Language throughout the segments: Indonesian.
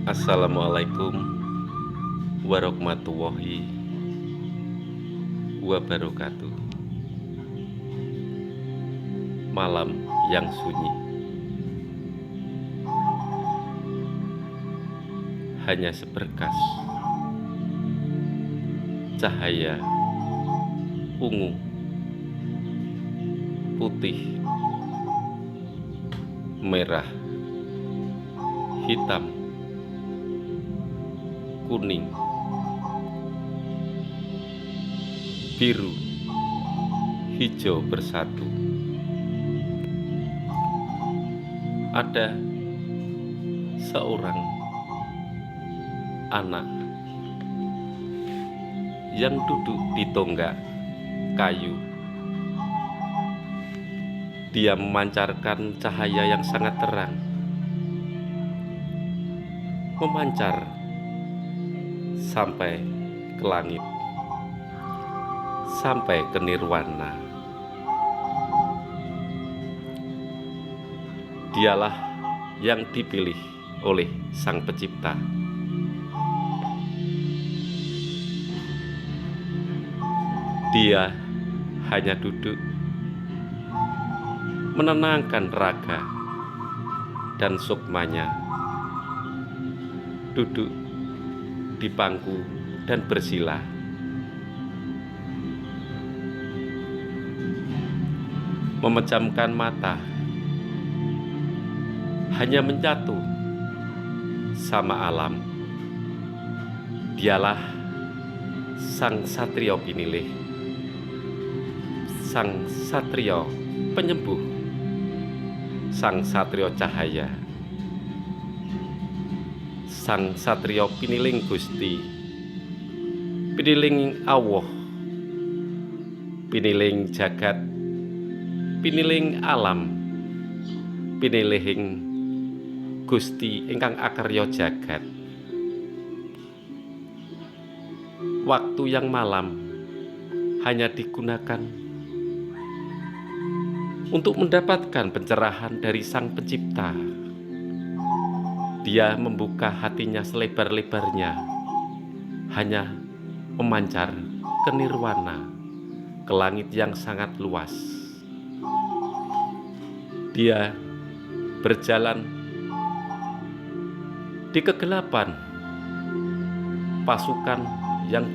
Assalamualaikum warahmatullahi wabarakatuh. Malam yang sunyi, hanya seberkas cahaya ungu, putih, merah, hitam, kuning, biru, hijau bersatu. Ada seorang anak yang duduk di tonggak kayu. Dia memancarkan cahaya yang sangat terang, memancar sampai ke langit, sampai ke nirwana. Dialah yang dipilih oleh Sang Pencipta. Dia hanya duduk menenangkan raga dan sukmanya, duduk di bangku dan bersila. Memejamkan mata, hanya menyatu sama alam. Dialah Sang Satrio Pinilih, Sang Satrio Penyembuh, Sang Satrio Cahaya, Sang Satrio Piniling Gusti, Piniling Allah, Piniling Jagat, Piniling Alam, Pinilihing Gusti ingkang akarya jagat. Waktu yang malam hanya digunakan untuk mendapatkan pencerahan dari Sang Pencipta. Dia membuka hatinya selebar-lebarnya, hanya memancar ke nirwana, ke langit yang sangat luas. Dia berjalan di kegelapan. Pasukan yang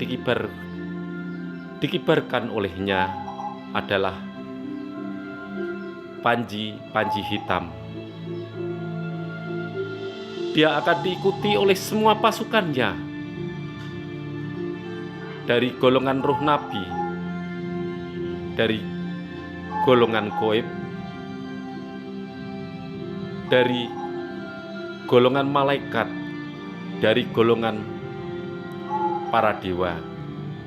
dikibarkan olehnya adalah panji-panji hitam. Dia akan diikuti oleh semua pasukannya, dari golongan roh nabi, dari golongan goib, dari golongan malaikat, dari golongan para dewa.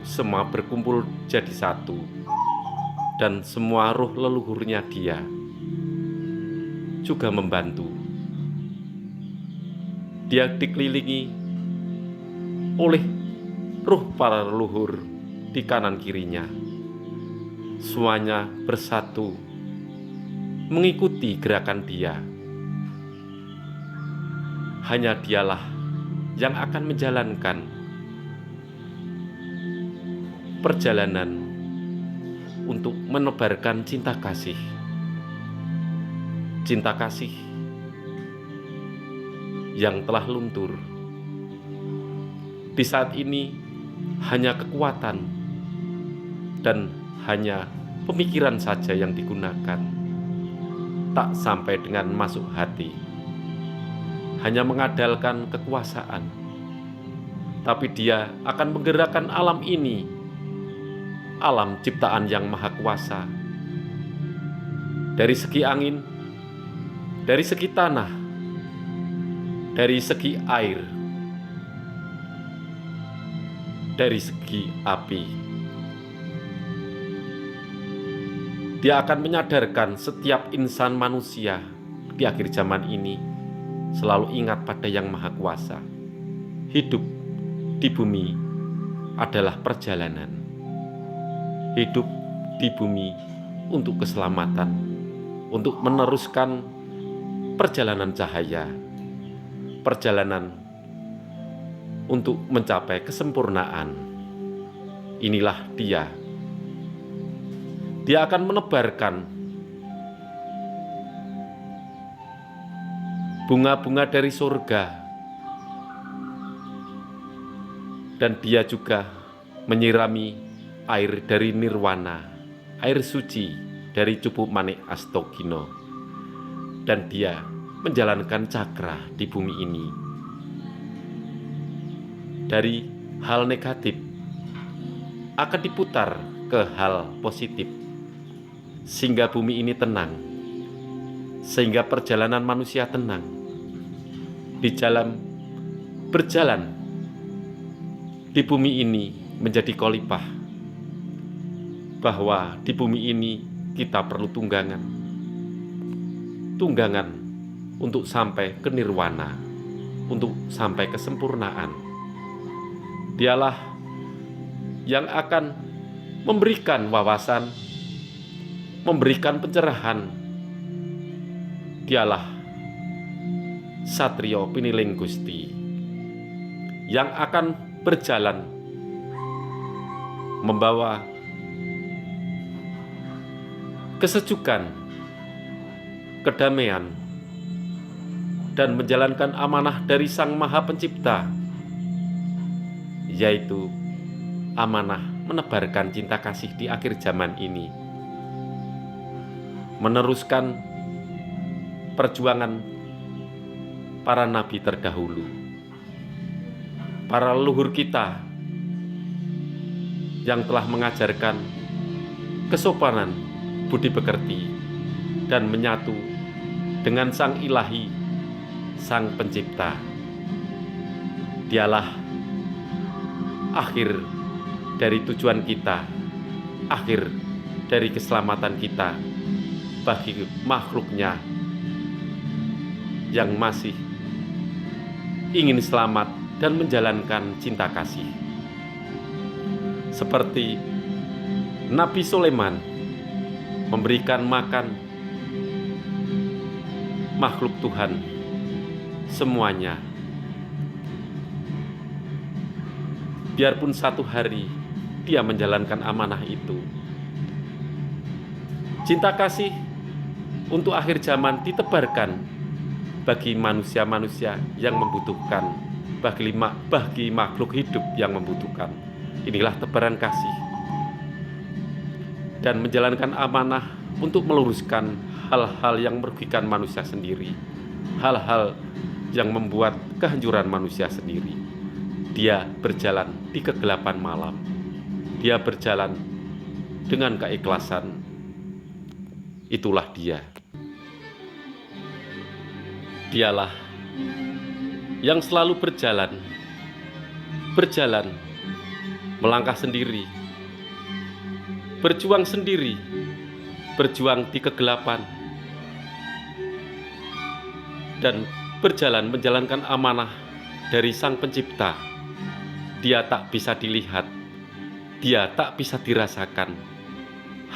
Semua berkumpul jadi satu, dan semua roh leluhurnya dia juga membantu. Dia dikelilingi oleh roh para leluhur di kanan kirinya. Semuanya bersatu mengikuti gerakan dia. Hanya dialah yang akan menjalankan perjalanan untuk menebarkan cinta kasih. Cinta kasih yang telah luntur. Di saat ini hanya kekuatan dan hanya pemikiran saja yang digunakan, tak sampai dengan masuk hati. Hanya mengandalkan kekuasaan, tapi dia akan menggerakkan alam ini, alam ciptaan yang maha kuasa. Dari segi angin, dari segi tanah, dari segi air, dari segi api. Dia akan menyadarkan setiap insan manusia di akhir zaman ini selalu ingat pada Yang Maha Kuasa. Hidup di bumi adalah perjalanan. Hidup di bumi untuk keselamatan, untuk meneruskan perjalanan cahaya, perjalanan untuk mencapai kesempurnaan. Inilah Dia. Dia akan menebarkan bunga-bunga dari surga, dan Dia juga menyirami air dari nirwana, air suci dari Cupu Manik Astokino, dan Dia menjalankan cakra di bumi ini. Dari hal negatif akan diputar ke hal positif, sehingga bumi ini tenang, sehingga perjalanan manusia tenang di jalan berjalan di bumi ini menjadi khalifah, bahwa di bumi ini kita perlu tunggangan untuk sampai ke nirwana, untuk sampai kesempurnaan. Dialah yang akan memberikan wawasan, memberikan pencerahan. Dialah Satrio Piniling Gusti yang akan berjalan membawa kesejukan, kedamaian, dan menjalankan amanah dari Sang Maha Pencipta, yaitu amanah menebarkan cinta kasih di akhir zaman ini, meneruskan perjuangan para nabi terdahulu, para leluhur kita yang telah mengajarkan kesopanan, budi pekerti, dan menyatu dengan Sang Ilahi, Sang Pencipta. Dialah akhir dari tujuan kita, akhir dari keselamatan kita bagi makhluknya yang masih ingin selamat dan menjalankan cinta kasih. Seperti Nabi Sulaiman memberikan makan makhluk Tuhan semuanya, biarpun satu hari dia menjalankan amanah itu. Cinta kasih untuk akhir zaman ditebarkan bagi manusia-manusia yang membutuhkan, bagi makhluk hidup yang membutuhkan. Inilah tebaran kasih, dan menjalankan amanah untuk meluruskan hal-hal yang merugikan manusia sendiri, hal-hal yang membuat kehancuran manusia sendiri. Dia berjalan di kegelapan malam, Dia berjalan dengan keikhlasan. Itulah Dia. Dialah yang selalu berjalan, melangkah sendiri, berjuang sendiri, berjuang di kegelapan, dan berjalan menjalankan amanah dari Sang Pencipta. Dia tak bisa dilihat, Dia tak bisa dirasakan.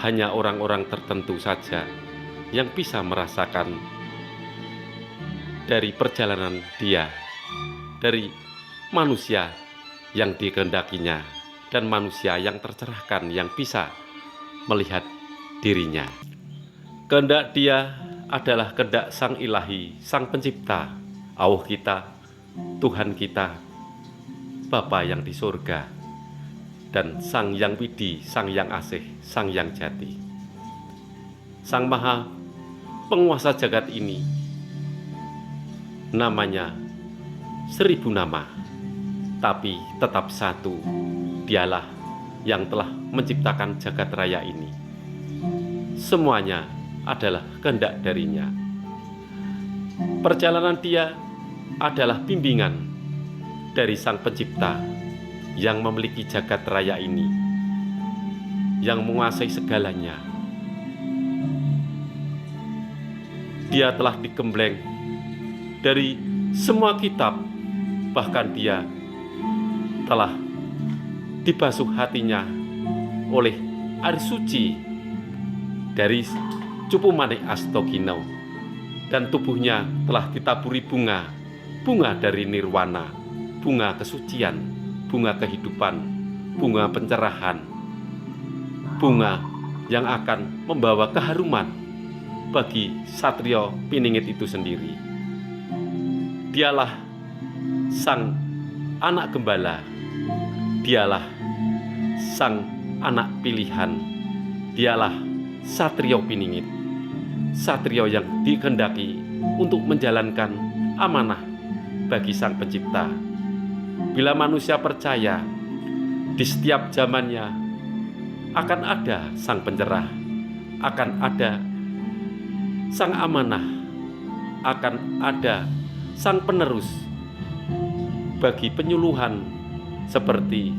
Hanya orang-orang tertentu saja yang bisa merasakan dari perjalanan Dia, dari manusia yang dikehendakinya, dan manusia yang tercerahkan yang bisa melihat dirinya. Kehendak Dia adalah kehendak Sang Ilahi, Sang Pencipta, Allah kita, Tuhan kita, Bapa yang di surga, dan Sang Yang Widi, Sang Yang Asih, Sang Yang Jati, Sang Maha Penguasa jagat ini. Namanya 1000 nama, tapi tetap satu. Dialah yang telah menciptakan jagat raya ini. Semuanya adalah kehendak darinya. Perjalanan Dia adalah bimbingan dari Sang Pencipta yang memiliki jagat raya ini, yang menguasai segalanya. Dia telah digembleng dari semua kitab, bahkan Dia telah dibasuh hatinya oleh air suci dari Cupu Manik Astokino, dan tubuhnya telah ditaburi bunga dari nirwana, bunga kesucian, bunga kehidupan, bunga pencerahan, bunga yang akan membawa keharuman bagi Satrio Piningit itu sendiri. Dialah sang anak gembala, dialah sang anak pilihan, dialah Satrio Piningit, satrio yang dikehendaki untuk menjalankan amanah bagi Sang Pencipta. Bila manusia percaya, di setiap zamannya akan ada Sang Pencerah, akan ada Sang Amanah, akan ada Sang Penerus bagi penyuluhan seperti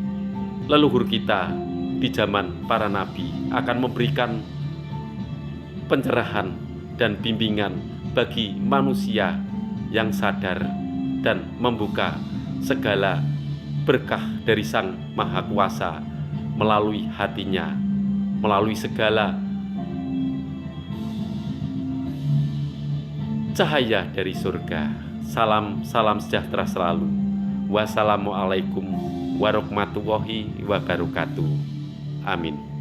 leluhur kita di zaman para nabi, akan memberikan pencerahan dan bimbingan bagi manusia yang sadar dan membuka segala berkah dari Sang Maha Kuasa melalui hatinya, melalui segala cahaya dari surga. Salam sejahtera selalu. Wassalamualaikum warahmatullahi wabarakatuh. Amin.